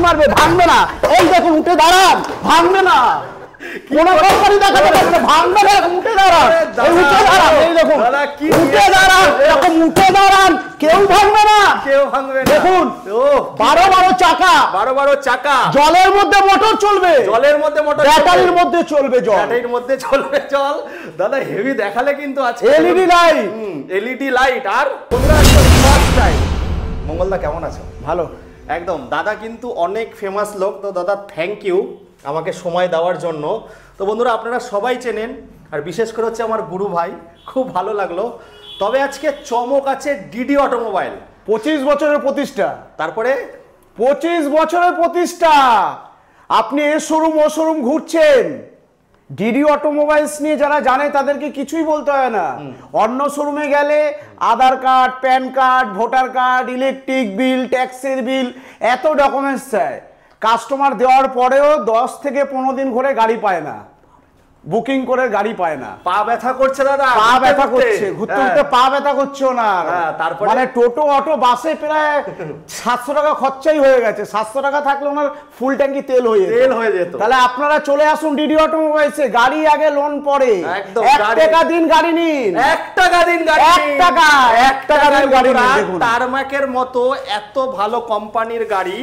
মারবে, ভাঙবে না। এই দেখুন উঠে দাঁড়ান, ভাঙবে না। কোন কোম্পানি দেখা যাবে না, ভাঙবে না। উঠে দাঁড়ান, উঠে দাঁড়ান। এই দেখুন উঠে দাঁড়ান, এরকম উঠে দাঁড়ান, কেউ ভাঙবে না, কেউ ভাঙবে না। দেখুন 12 চাকা, 12 চাকা, জলের মধ্যে মোটর চলবে, জলের মধ্যে মোটর, ব্যাটারির মধ্যে চলবে জল, ব্যাটারির মধ্যে চলবে জল। দাদা হেভি দেখালে কিন্তু আছে এলইডি লাইট, এলইডি লাইট। আর তোমরা একদম ফার্স্ট টাইম। মঙ্গলদা কেমন আছো? ভালো একদম। দাদা কিন্তু অনেক ফেমাস লোক, তো দাদা থ্যাংক ইউ আমাকে সময় দেওয়ার জন্য। তো বন্ধুরা আপনারা সবাই চেনেন, আর বিশেষ করে হচ্ছে আমার গুরু ভাই, খুব ভালো লাগলো। তবে আজকে চমক আছে ডিডি অটোমোবাইল, 25 বছরের প্রতিষ্ঠা। তারপরে 25 বছরের প্রতিষ্ঠা। আপনি এ শোরুম ও শোরুম ঘুরছেন, ডিডি অটোমোবাইলস নিয়ে যারা জানে তাদেরকে কিছুই বলতে হয় না। অন্য শোরুমে গেলে Aadhaar card, PAN card, voter card, electric bill, ট্যাক্সের বিল, এত ডকুমেন্টস চায়। কাস্টমার দেওয়ার পরেও 10 থেকে 15 দিন ঘুরে গাড়ি পায় না, বুকিং করে গাড়ি পায় না। পা ব্যথা করছে দাদা, পা ব্যথা করছে, ঘুরতে ঘুরতে পা ব্যথা করছে না। তারপরে মানে টোটো, অটো, বাসে প্রায় 700 টাকা খরচাই হয়ে গেছে। 700 টাকা থাকলে ওনার ফুল ট্যাঙ্কি তেল হয়ে যেত। তাহলে আপনারা চলে আসুন ডিডি অটোমোবাইলসে। গাড়ি আগে, লোন পরে। 1 টাকা দিন গাড়ি নিন, 1 টাকা দিন গাড়ি, 1 টাকা দিন গাড়ি নিন। টারমাকের মতো এত ভালো কোম্পানির গাড়ি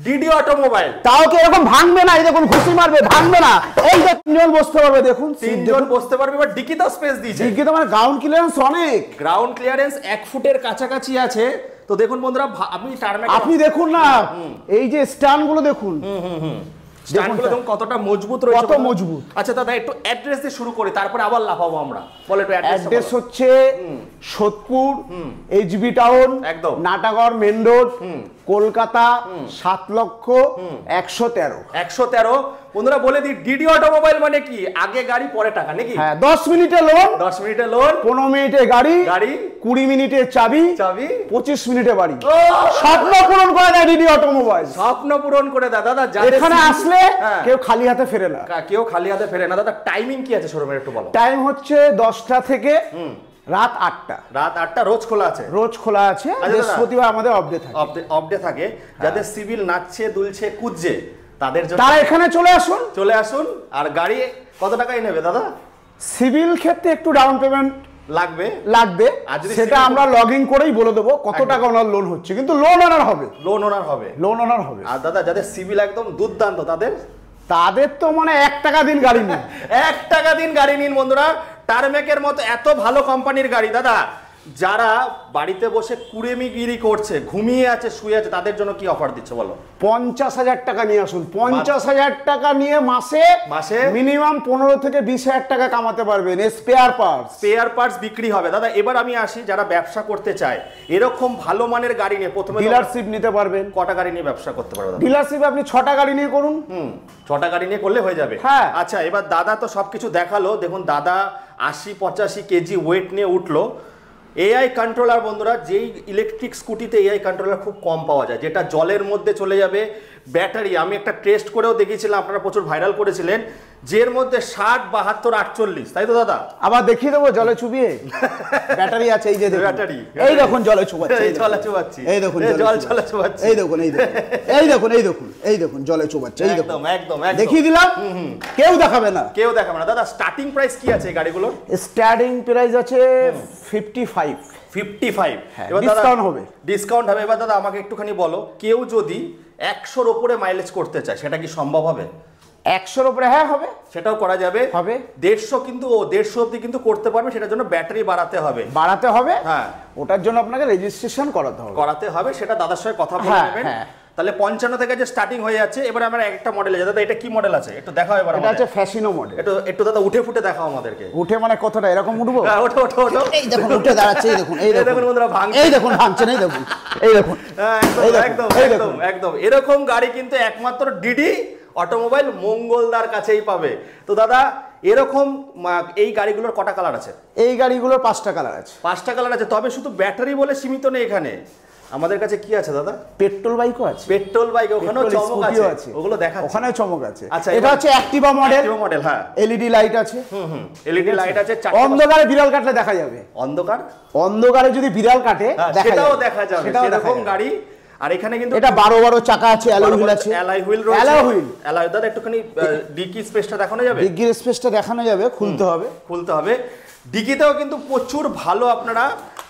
ডিডি অটোমোবাইল, তাও কি এরকম ভাঙবে না? এই দেখুন ঘুষি মারবে, ভাঙবে না। এই যে 3 জন বসতে পারবে, দেখুন 3 জন বসতে পারবে। এবার ডিকিতেও স্পেস দিয়েছে, ডিকিতে মানে গ্রাউন্ড ক্লিয়ারেন্স অনেক, গ্রাউন্ড ক্লিয়ারেন্স 1 ফুটের কাছাকাছি আছে। তো দেখুন বন্ধুরা, আপনি দেখুন না, এই যে স্ট্যান্ড গুলো দেখুন, স্ট্যান্ডগুলো দেখুন কতটা মজবুত রয়েছে, কত মজবুত। আচ্ছা দাদা একটু অ্যাড্রেস দিয়ে শুরু করি, তারপরে আবার লাফাবো আমরা। বলে একটু অ্যাড্রেস হচ্ছে সোদপুর এইচবি টাউন, একদম নাটাগড় মেন রোড, কলকাতা 7,01,13। 113। বন্ধুরা বলে দিই, ডিডি অটোমোবাইল মানে কি? আগে গাড়ি পরে টাকা নাকি? হ্যাঁ, 10 মিনিটে লোন, 10 মিনিটে লোন, 15 মিনিটে গাড়ি, 20 মিনিটে চাবি, 25 মিনিটে বাড়ি। স্বপ্ন পূরণ করে দেয় ডিডি অটোমোবাইল, স্বপ্ন পূরণ করে দেয় দাদা। এখানে আসলে কেউ খালি হাতে ফেরে না, কেউ খালি হাতে ফেরে না। দাদা টাইমিং কি আছে শোরুমের একটু বলো। টাইম হচ্ছে 10টা থেকে রাত 8টা। রাত 8টা রোজ খোলা আছে, রোজ খোলা আছে। বৃহস্পতিবার আমাদের অফ ডে থাকে, অফ ডে থাকে। যাদের সিভিল নাচছে, দুলছে, কুদছে, তাদের জন্য তারা এখানে চলে আসুন। আর গাড়ি কত টাকায় নেবে দাদা? সিভিল ক্ষেত্রে একটু ডাউন পেমেন্ট লাগবে, সেটা আমরা লগইন করেই বলে দেবো কত টাকা ওনার লোন হচ্ছে, কিন্তু লোন ওনার হবে। আর দাদা যাদের সিভিল একদম দুর্দান্ত, তাদের তো মানে 1 টাকা দিন গাড়ি নিন, 1 টাকা দিন গাড়ি নিন বন্ধুরা। টারম্যাকের মতো এত ভালো কোম্পানির গাড়ি দাদা, যারা বাড়িতে বসে কুড়েমিগিরি করছে, ঘুমিয়ে আছে, শুয়ে আছে, তাদের জন্য কি অফার দিচ্ছে বলো? 50,000 টাকা নিয়ে আসুন। 50,000 টাকা নিয়ে মাসে মিনিমাম 15 থেকে 20,000 টাকা কামাতে পারবেন। স্পেয়ার পার্টস বিক্রি হবে দাদা। এবার আমি আসি, যারা ব্যবসা করতে চায় এরকম ভালো মানের গাড়ি নিয়ে, প্রথমে ডিলারশিপ নিতে পারবেন। কটা গাড়ি নিয়ে ব্যবসা করতে পারবেন? ডিলারশিপে আপনি 6টা গাড়ি নিয়ে করুন। 6টা গাড়ি নিয়ে করলে হয়ে যাবে। হ্যাঁ। আচ্ছা, এবার দাদা তো সবকিছু দেখালো। দেখুন দাদা 80-85 কেজি ওয়েট নিয়ে উঠলো। এআই কন্ট্রোলার বন্ধুরা, যেই ইলেকট্রিক স্কুটিতে এআই কন্ট্রোলার খুব কম পাওয়া যায়, যেটা জলের মধ্যে চলে যাবে। ব্যাটারি আমি একটা টেস্ট করেও দেখিয়েছিলাম, আপনারা প্রচুর ভাইরাল করেছিলেন, যের মধ্যে 60, 72, 48, তাই তো দাদা? আবার দেখিয়ে দেবো জলে চুবিয়ে ব্যাটারি আছে। এই যে ব্যাটারি, এই দেখুন জলে চুবাচ্ছে, এই দেখুন জলে চুবাচ্ছে, এই দেখুন জলে চুবাচ্ছে, একদম দেখিয়ে দিলাম। কেউ দেখাবে না দাদা। স্টার্টিং প্রাইস কি আছে এই গাড়িগুলোর? স্টার্টিং প্রাইস আছে 55। এবার ডিসকাউন্ট হবে। এবার দাদা আমাকে একটুখানি বলো, কেউ যদি 100-র উপরে মাইলেজ করতে চায়, সেটা কি সম্ভব হবে? 100-র উপরে হ্যাঁ হবে, সেটাও করা যাবে। 150 কিন্তু 150 অবধি কিন্তু করতে পারবে। সেটার জন্য ব্যাটারি বাড়াতে হবে। হ্যাঁ, ওটার জন্য আপনাকে রেজিস্ট্রেশন করাতে হবে। সেটা দাদার সঙ্গে কথা বলে নেবেন। তাহলে 55 থেকে যে স্টার্টিং হয়ে যাচ্ছে। এবার আমরা একটা মডেল আছে দাদা, এটা কি মডেল আছে একটু দেখাও। এবার এটা আছে ফ্যাসিনো মডেল। একটু দাদা উঠে ফুটে দেখাও আমাদেরকে। উঠে মানে কতটা এরকম উঠবো? হ্যাঁ, ওঠো। এই দেখুন উঠে দাঁড়াচ্ছে, এই দেখুন বন্ধুরা ভাঙছে, এই দেখুন একদম এরকম গাড়ি কিন্তু একমাত্র ডিডি অটোমোবাইল মঙ্গলদার কাছেই পাবে। তো দাদা এরকম এই গাড়িগুলোর কটা কালার আছে? এই গাড়িগুলোর 5টা কালার আছে। 5টা কালার আছে। তবে শুধু ব্যাটারি বলে সীমিত নেই এখানে, আমাদের কাছে কি আছে দাদা? পেট্রোল বাইকও আছে। পেট্রোল বাইক, ওখানেও চমক আছে, ওগুলো দেখাচ্ছি। ওখানেও চমক আছে। আচ্ছা, এটা হচ্ছে অ্যাক্টিভা মডেল। হ্যাঁ, এলইডি লাইট আছে। এলইডি লাইট আছে। অন্ধকারে বিড়াল কাটলে দেখা যাবে। অন্ধকারে যদি বিড়াল কাটে সেটাও দেখা যাবে, সেরকম গাড়ি। আর এখানে কিন্তু এটা 12 চাকা আছে, অ্যালয় হুইল আছে, অ্যালয় হুইল রয়েছে, অ্যালয় হুইল। অ্যালয় দাদা একটুখানি ডিকি স্পেসটা দেখানো যাবে? ডিকির স্পেসটা দেখানো যাবে, খুলতে হবে। ডিকিতেও কিন্তু প্রচুর ভালো আপনারা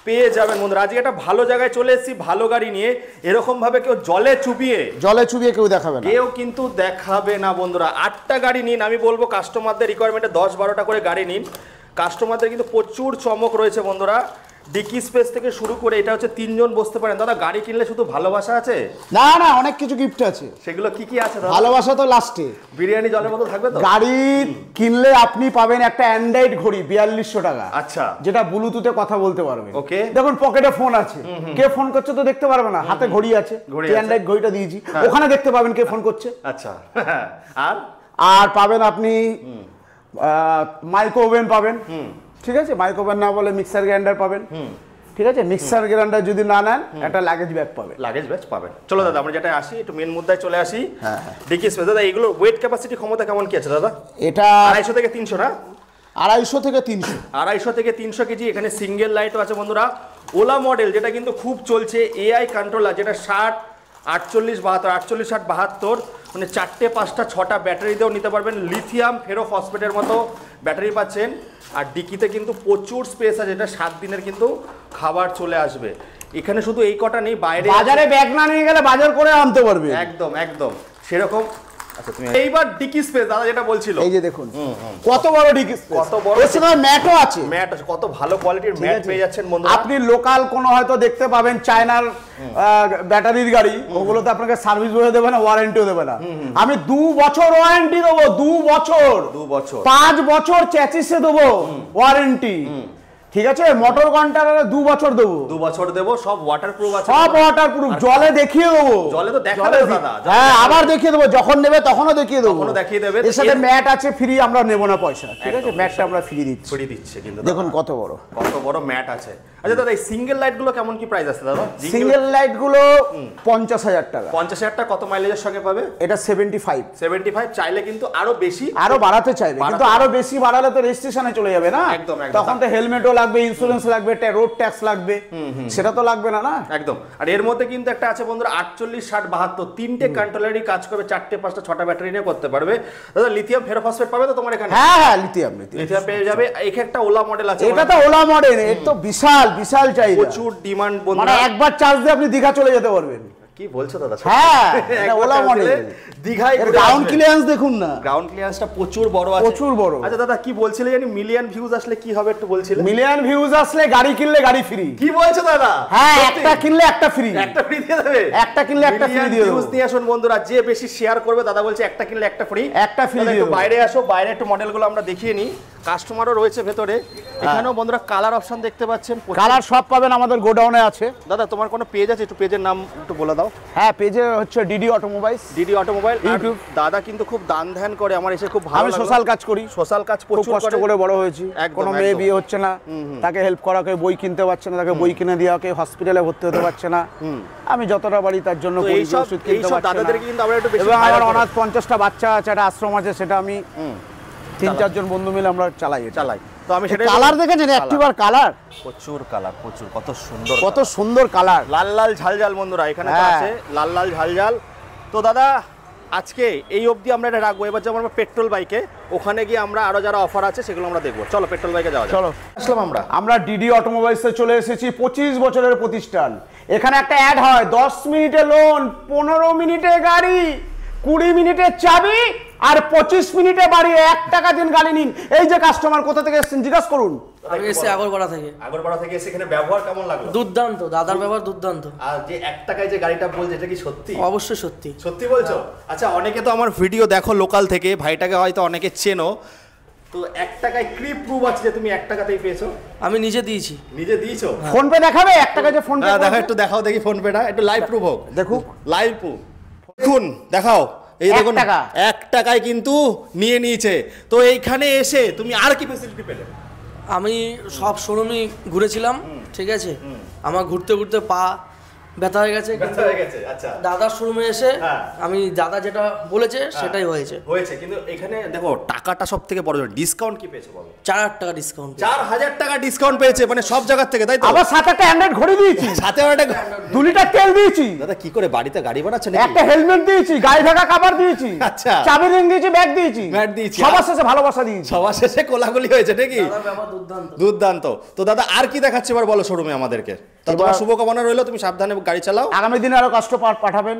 পেয়ে যাবেন বন্ধুরা। আজকে একটা ভালো জায়গায় চলে এসেছি, ভালো গাড়ি নিয়ে। এরকম ভাবে কেউ জলে চুবিয়ে কেউ দেখাবে না, কেউ কিন্তু দেখাবে না বন্ধুরা। 8টা গাড়ি নিন, আমি বলবো কাস্টমারদের রিকোয়ারমেন্টে 10-12টা করে গাড়ি নিন। কাস্টমারদের কিন্তু প্রচুর চমক রয়েছে বন্ধুরা। ডিকি স্পেস থেকে শুরু করে এটা হচ্ছে 3 জন বসতে পারেন। দাদা গাড়ি কিনলে শুধু ভালোবাসা আছে? না, অনেক কিছু গিফট আছে। সেগুলো কি আছে দাদা? ভালোবাসা তো লাস্টে। বিরিয়ানি জলের মতো থাকবে তো? গাড়ি কিনলে আপনি পাবেন একটা অ্যান্ড্রয়েড ঘড়ি 4200 টাকা, আচ্ছা, যেটা ব্লুটুথে কথা বলতে পারবে। ওকে, দেখুন পকেটে ফোন আছে, কে ফোন করছে তো দেখতে পারবে না, হাতে ঘড়ি আছে, অ্যান্ড্রয়েড ঘড়িটা দিয়েছি, ওখানে দেখতে পাবেন কে ফোন করছে। আচ্ছা, আর পাবেন আপনি মাইক্রো ওভেন পাবেন, ঠিক আছে, মাইক্রো ওভেন না বলে মিক্সার গ্রাইন্ডার পাবেন, ঠিক আছে, মিক্সার গ্রাইন্ডার যদি না নেন একটা লাগেজ ব্যাগ পাবেন। চলো দাদা আমরা যেটা আসি একটু মেন মুদ্দায় চলে আসি। ডিকি স্পেস দাদা, এগুলো ওয়েট ক্যাপাসিটি ক্ষমতা কেমন কি আছে দাদা? এটা 250 থেকে 300 না? 250 থেকে 300 কেজি। এখানে সিঙ্গেল লাইটও আছে বন্ধুরা। ওলা মডেল যেটা কিন্তু খুব চলছে, এআই কন্ট্রোলার, যেটা 60, 48, 72, 48, 60, 72, মানে 4টে 5টা 6টা ব্যাটারিতেও নিতে পারবেন। লিথিয়াম ফেরোফসফেটের মতো ব্যাটারি পাচ্ছেন। আর ডিকিতে কিন্তু প্রচুর স্পেস আছে, যেটা 7 দিনের কিন্তু খাবার চলে আসবে। এখানে শুধু এই কটা নেই, বাইরে বাজারে ব্যাগ না নিয়ে গেলে বাজার করে আনতে পারবে। একদম সেরকম। আচ্ছা, তুমি এইবার ডিকি স্পেস দাদা যেটা বলছিল, এই যে দেখুন কত বড় ডিকি স্পেস, কত বড়। এর সঙ্গে ম্যাটও আছে, কত ভালো কোয়ালিটির ম্যাট পেয়ে যাচ্ছেন বন্ধুরা। আপনি লোকাল কোনো হয়তো দেখতে পাবেন চায়নার ব্যাটারির গাড়ি, ওগুলোতে আপনাকে সার্ভিস বয়ে দেবে না, ওয়ারেন্টিও দেবে না। আমি 2 বছর ওয়ারেন্টি দেবো, 2 বছর 5 বছর চ্যাসিসে দেবো ওয়ারেন্টি, ঠিক আছে, মোটর কন্ট্রোলারে 2 বছর দেবো, 2 বছর দেবো, সব ওয়াটারপ্রুফ আছে, সব ওয়াটারপ্রুফ, জলে দেখিয়ে দেবো, জলে তো দেখাবে দাদা, হ্যাঁ আবার দেখিয়ে দেবো, যখন নেবে তখনও দেখিয়ে দেবো, দেখিয়ে দেবে। এর সাথে ম্যাট আছে ফ্রি, আমরা নেব না পয়সা, ঠিক আছে, ম্যাটটা আমরা ফ্রি দিচ্ছে কিন্তু দেখুন কত বড় ম্যাট আছে। আচ্ছা দাদা, এই সিঙ্গেল লাইট গুলো কেমন কি প্রাইস আছে দাদা? সিঙ্গেল লাইট গুলো 50,000 টাকা। 50,000 টাকা কত মাইলেজের সঙ্গে পাবে? এটা 75 চাইলে কিন্তু আরো বেশি, আরো বাড়াতে চাইবে, কিন্তু আরো বেশি বাড়ালে তো রেজিস্ট্রেশনে চলে যাবে না, তখন তো হেলমেটও লাগবে, ইন্স্যুরেন্স লাগবে, রোড ট্যাক্স লাগবে, সেটা তো লাগবে না না একদম। আর এর মধ্যে কিন্তু একটা আছে বন্ধুরা 48, 60, 72, 3টে কন্ট্রোলারই কাজ করবে, 4টে 5টা 6টা ব্যাটারি নিয়ে করতে পারবে। দাদা লিথিয়াম ফেরোফসফেট পাবে তো তোমার এখানে? হ্যাঁ লিথিয়াম পেয়ে যাবে। এক একটা ওলা মডেল আছে, এটা তো ওলা মডেল, এর তো বিশাল চাহিদা, প্রচুর ডিমান্ড বন্ধুরা, মানে একবার চার্জ দিয়ে আপনি দীঘা চলে যেতে পারবেন। কি বলছো দাদা? হ্যাঁ এটা ওলা মডেল, দীঘায় গ্রাউন্ড ক্লিয়ারেন্স দেখুন না, গ্রাউন্ড ক্লিয়ারেন্সটা প্রচুর বড় আছে, প্রচুর বড়। আচ্ছা দাদা কি বলছিলে জানি, মিলিয়ন ভিউজ আসলে কি হবে একটু বলছিলে? মিলিয়ন ভিউজ আসলে গাড়ি কিনলে গাড়ি ফ্রি। কি বলছো দাদা? হ্যাঁ একটা কিনলে একটা ফ্রি, একটা ফ্রি দিয়ে দেবে, একটা কিনলে একটা ফ্রি দিয়ে দেবে। ভিউজ নিয়ে আসুন বন্ধুরা, যে বেশি শেয়ার করবে, দাদা বলছে একটা কিনলে একটা ফ্রি, একটা ফ্রি দিয়ে দেবে। বাইরে আসো, বাইরে একটু মডেলগুলো আমরা দেখিয়ে নিই, কাস্টমারও রয়েছে ভেতরে। এখানেও বন্ধুরা কালার অপশন দেখতে পাচ্ছেন, কালার সব পাবেন আমাদের গোডাউনে আছে। দাদা তোমার কোনো পেজ আছে? একটু পেজের নাম একটু বলে দাও। হ্যাঁ পেজে হচ্ছে ডিডি অটোমোবাইলস, ইউটিউব। দাদা কিন্তু খুব দান ধ্যান করে, আমার এসে খুব ভালো লাগে। আমি সোশ্যাল কাজ করি, সোশ্যাল কাজ প্রচুর কষ্ট করে বড় হয়েছি। কোনো মেয়ে বিয়ে হচ্ছে না, তাকে হেল্প করা, কেউ বই কিনতে পারছে না, তাকে বই কিনে দেওয়া, কেউ হসপিটালে ভর্তি হতে পারছে না, আমি যতটা পারি তার জন্য ওষুধ কিনতে পারছি না। এবং আমার অনাথ 50টা বাচ্চা আছে, একটা আশ্রম আছে, সেটা আমি 3-4 জন বন্ধু মিলে আমরা চালাই। তো আমি সেটা কালার দেখেছেন, অ্যাক্টিভার কালার, প্রচুর কত সুন্দর কালার, লাল ঝালঝাল বন্ধুরা এখানে তো আছে, লাল ঝালঝাল। তো দাদা আজকে এই অবধি আমরা এটা রাখবো। এবার যাবো আমরা পেট্রোল বাইকে, ওখানে গিয়ে আমরা আরো যারা অফার আছে সেগুলো আমরা দেখবো। চলো পেট্রোল বাইকে যাওয়া যাক। চলো আসলাম আমরা ডিডি অটোমোবাইলসে চলে এসেছি, 25 বছরের প্রতিষ্ঠান। এখানে একটা অ্যাড হয়, 10 মিনিটে লোন, 15 মিনিটে গাড়ি, 20 মিনিটে চাবি, আর 25 মিনিটে বাড়ি। 1 টাকা দিন গাড়ি নিন। এই যে কাস্টমার কোথা থেকে এসেছেন জিজ্ঞাসা করুন। আমি এসে আগরপাড়া থেকে এসে এখানে ব্যবহার কেমন লাগলো? দুর্দান্ত, দাদার ব্যবহার দুর্দান্ত। আর যে 1 টাকায় যে গাড়িটা বলছে এটা কি সত্যি? অবশ্যই সত্যি। সত্যি বলছো? আচ্ছা অনেকে তো আমার ভিডিও দেখো লোকাল থেকে, ভাইটাকে হয়তো অনেকে চেনো, তো 1 টাকায় ক্লিপ প্রুফ আছে যে তুমি 1 টাকাতেই পেয়েছো? আমি নিজে দিয়েছি। নিজে দিয়েছো? ফোন পে দেখাবে? 1 টাকা যে ফোন পে দেখো, একটু দেখাও দেখি ফোন পেটা, একটু লাইভ প্রুফ হোক। দেখুক লাইভ প্রুফ দেখুন, দেখাও। এই দেখুন 1 টাকায় কিন্তু নিয়ে নিয়েছে। তো এইখানে এসে তুমি আর কি ফ্যাসিলিটি পেলে? আমি সব শোরুমই ঘুরেছিলাম, ঠিক আছে, আমার ঘুরতে ঘুরতে পা ব্যথা হয়ে গেছে ব্যথা হয়ে গেছে, আচ্ছা। দাদার শোরুমে এসে হ্যাঁ। আমি দাদা যেটা বলেছে সেটাই হয়েছে। হয়েছে, কিন্তু এখানে দেখো টাকাটা সব থেকে বড়, ডিসকাউন্ট কি পেয়েছো বলো? 4,000 টাকা ডিসকাউন্ট। 4,000 টাকা ডিসকাউন্ট পেয়েছে, মানে সব জায়গা থেকে, তাই তো? আবার সাথে একটা অ্যান্ড্রয়েড ঘড়ি দিয়েছি, সাথে আবার একটা 2 লিটার তেল দিয়েছি, দাদা কি করে বাড়িতে গাড়ি বানাচ্ছে নাকি? একটা হেলমেট দিয়েছি, গাড়ি ঢাকা কভার দিয়েছি, আচ্ছা। চাবি রিং দিয়েছি, ব্যাগ দিয়েছি, ব্যাগ দিয়েছি। সবার শেষে ভালোবাসা দিয়েছি। সবার শেষে কোলাগুলি হয়েছে নাকি? দাদার ব্যবহার দুর্দান্ত। দুর্দান্ত। তো দাদা আর কি দেখাচ্ছে এবার বলো শোরুমে আমাদেরকে? তো তোমার শুভকামনা রইলো, তুমি সাবধানে গাড়ি চালাও, আগামী দিনে আরো কাস্টমার পাঠাবেন।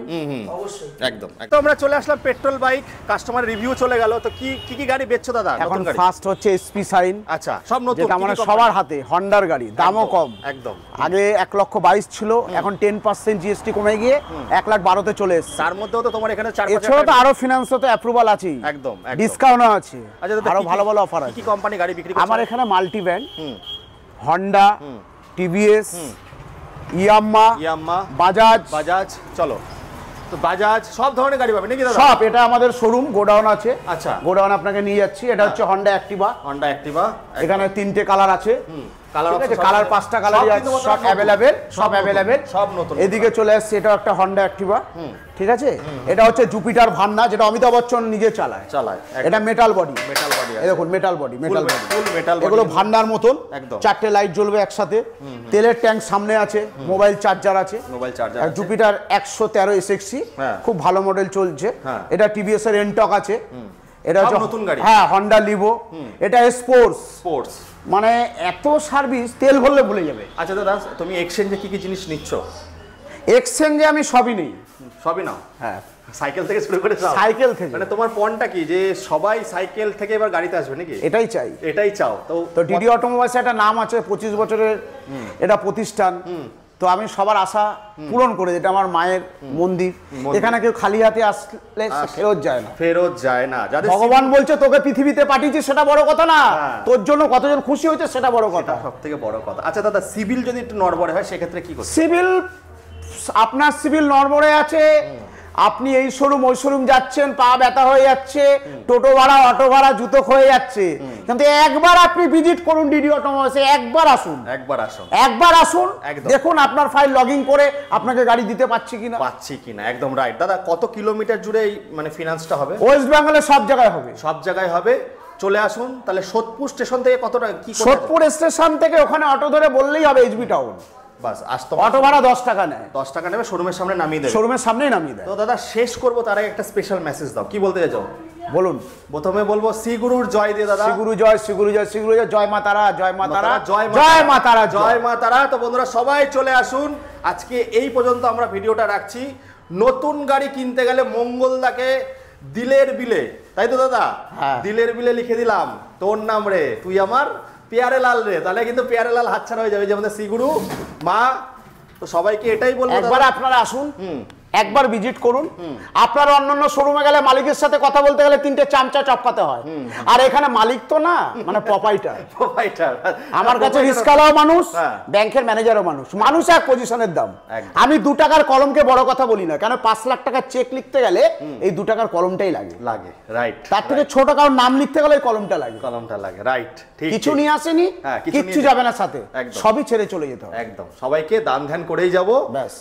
অবশ্যই। একদম। তো আমরা চলে আসলাম পেট্রোল বাইক, কাস্টমার রিভিউ চলে গেল। তো কি কি গাড়ি বেচছো দাদা? এখন নতুন গাড়ি? ফার্স্ট হচ্ছে এসপি সাইন, আচ্ছা, সব নতুন, যেটা কি কি মানে কোম্পানি? সবার হাতে, হন্ডার গাড়ি, দামও কম। একদম। আগে 1,22,000 ছিল, এখন 10% জিএসটি কমে গিয়ে 1,12,000-তে চলে এসেছে। তার মধ্যেও তো তোমার এখানে 4-5 এছাড়া তো আরো ফিনান্সে তো অ্যাপ্রুভাল আছেই, একদম, একদম। ডিসকাউন্টও আছে, আচ্ছা দাদা, আরো কি কি- ভালো ভালো অফার কি আছে। কি কোম্পানি গাড়ি বিক্রি করছো? আমার এখানে মাল্টি ব্র্যান্ড, হুম। হন্ডা, টিভিএস, ইয়াম্মা, ইয়াম্মা, বাজাজ, বাজাজ, চলো। তো বাজাজ সব ধরনের গাড়ি পাবে নাকি দাদা? সব। এটা আমাদের শোরুম, গোডাউন আছে, আচ্ছা। গোডাউন আপনাকে নিয়ে যাচ্ছি। এটা হচ্ছে হন্ডা অ্যাক্টিভা, হন্ডা অ্যাক্টিভা, এখানে 3টে কালার আছে, কালার ঠিক আছে, কালার 5টা কালারই আছে, সব অ্যাভেলেবেল, সব অ্যাভেলেবেল, সব নতুন। এদিকে চলে আসছে, এটা একটা হন্ডা অ্যাক্টিভা, ঠিক আছে। এটা হচ্ছে জুপিটার ভান্না, যেটা অমিতাভ বচ্চন নিজে চালায়, এটা মেটাল বডি, মেটাল বডি, এই দেখুন মেটাল বডি, মেটাল বডি, ফুল মেটাল বডি, এগুলো ভান্নার মতন, একদম। 4টে লাইট জ্বলবে একসাথে, তেলের ট্যাঙ্ক সামনে আছে, মোবাইল চার্জার আছে, মোবাইল চার্জার আর আছে। জুপিটার 113 এসএক্সি, হ্যাঁ। খুব ভালো মডেল চলছে। হ্যাঁ। এটা টিভিএস এর এনটক আছে, এটা সব হচ্ছে নতুন গাড়ি। হ্যাঁ হন্ডা লিভো, এটা স্পোর্টস, স্পোর্টস। মানে এত সার্ভিস, তেল ভরলে ভুলে যাবে। আচ্ছা দাদা, তুমি এক্সচেঞ্জে কি কি জিনিস নিচ্ছ? এক্সচেঞ্জে আমি সবই নেই, সবই নাও? হ্যাঁ, সাইকেল থেকে শুরু করে সব? সাইকেল থেকে, মানে তোমার পয়েন্টটা কি, যে সবাই সাইকেল থেকে এবার গাড়িতে আসবে নাকি? এটাই চাই। এটাই চাও তো? তো ডিডি অটোমোবাইলস একটা নাম আছে, 25 বছরের এটা প্রতিষ্ঠান, তো আমি সবার আশা পূরণ করে, এটা আমার মায়ের মন্দির, এখানে কেউ খালি হাতে আসলে ফেরত যায় না, ফেরত যায় না। যাদের ভগবান বলছে তোকে পৃথিবীতে পাঠিয়েছি, সেটা বড় কথা না, হ্যাঁ। তোর জন্য কতজন খুশি হয়েছে সেটা বড় কথা। সব থেকে বড় কথা। আচ্ছা দাদা, সিভিল যদি একটু নড়বড়ে হয় সেক্ষেত্রে কি করছে? সিভিল, আপনার সিভিল নড়বড়ে আছে, আপনি এই শোরুম ওই শোরুম যাচ্ছেন, পা ব্যথা হয়ে যাচ্ছে, টোটো ভাড়া, অটো ভাড়া, জুতো ক্ষয়ে যাচ্ছে, কিন্তু একবার আপনি ভিজিট করুন ডিডি অটোমোবাইলসে, একবার আসুন, একবার আসুন, একবার আসুন, একদম। দেখুন আপনার ফাইল লগইন করে আপনাকে গাড়ি দিতে পারছি কিনা। পাচ্ছি কিনা, একদম রাইট। দাদা কত কিলোমিটার জুড়ে এই মানে ফিনান্সটা হবে? ওয়েস্ট বেঙ্গলে সব জায়গায় হবে, সব জায়গায় হবে। চলে আসুন। তাহলে সোদপুর স্টেশন থেকে কতটা কি কোথায় সোদপুর স্টেশন থেকে ওখানে অটো ধরে বললেই হবে এইচবি টাউন, বাস আসতো? অটো ভাড়া 10 টাকা নেয়, 10 টাকা নেবে, শোরুমের সামনে নামিয়ে দেবে। শোরুমের সামনেই নামিয়ে দেয়। তো দাদা শেষ করবো তার আগে একটা স্পেশাল মেসেজ দাও, কি বলতে চাও? বলুন। প্রথমে বলবো শ্রী গুরুর জয় দিয়ে দাদা। শ্রী গুরু জয়, শ্রী গুরু জয়, শ্রী গুরু জয়, জয় মা তারা, জয় মা তারা, জয় মা তারা, জয় মা তারা। তো বন্ধুরা সবাই চলে আসুন। আজকে এই পর্যন্ত আমরা ভিডিওটা রাখছি। নতুন গাড়ি কিনতে গেলে মঙ্গলদাকে দিলের বিলে, তাই তো দাদা? হ্যাঁ। দিলের বিলে লিখে দিলাম তোর নাম রে, তুই আমার পেয়ারে লাল রে, তাহলে কিন্তু পেয়ারে লাল হাতছাড়া হয়ে যাবে, যে আমাদের শ্রী গুরু মা। তো সবাইকে এটাই বলবো, একবার আপনারা আসুন, একবার ভিজিট করুন। আপনার অন্যান্য শোরুমে গেলে মালিকের সাথে কথা বলতে গেলে 3টে চামচা চপকাতে হয়, আর এখানে মালিক তো না, মানে প্রপাইটার। আমার কাছে রিস্কালাও মানুষ, ব্যাংকের ম্যানেজারও মানুষ, মানুষ এক পজিশনের দাম। আমি 2 টাকার কলমকে বড় কথা বলি না, কেন 5 লাখ টাকার চেক লিখতে গেলে এই 2 টাকার কলমটাই লাগে, রাইট। তার থেকে ছোট কারোর নাম লিখতে গেলে ওই কলমটা লাগে, রাইট। ঠিক, কিছু নিয়ে আসেনি, কিচ্ছু যাবে না সাথে, সবই ছেড়ে চলে যেতে হবে। একদম, সবাইকে দান ধ্যান করেই যাবো।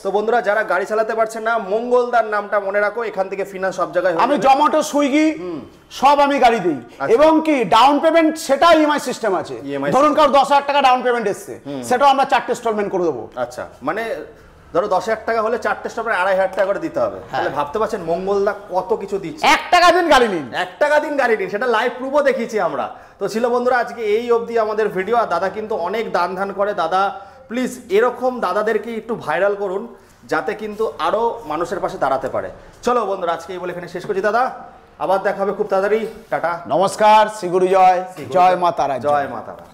তো বন্ধুরা যারা গাড়ি চালাতে পারছেন না, মঙ্গলদার নামটা মনে রাখো, এখান থেকে ফিনান্স সব জায়গায়। আমি জোম্যাটো, সুইগি সব আমি গাড়ি দিই, এবং কি ডাউন পেমেন্ট সেটা ইএমআই সিস্টেম আছে। ধরুন কারো 10,000 টাকা ডাউন পেমেন্ট এসছে, সেটাও আমরা 4টে ইনস্টলমেন্ট করে দেবো। আচ্ছা, মানে ধরো 10,000 টাকা হলে 4টে স্টপে 2,500 টাকা করে দিতে হবে। তাহলে ভাবতে পারছেন মঙ্গলদা কত কিছু দিচ্ছে। 1 টাকা দিন গাড়ি নিন, 1 টাকা দিন গাড়ি নিন, সেটা লাইভ প্রুফও দেখিয়েছি আমরা। তো ছিল বন্ধুরা আজকে এই অবধি আমাদের ভিডিও। আর দাদা কিন্তু অনেক দান ধান করে। দাদা প্লিজ এরকম দাদাদেরকে একটু ভাইরাল করুন, যাতে কিন্তু আরো মানুষের পাশে দাঁড়াতে পারে। চলো বন্ধুরা আজকে এই বলে এখানে শেষ করছি দাদা, আবার দেখা হবে খুব তাড়াতাড়ি। টাটা, নমস্কার, শ্রী গুরু জয়, জয় মা তারা, জয় মা তারা।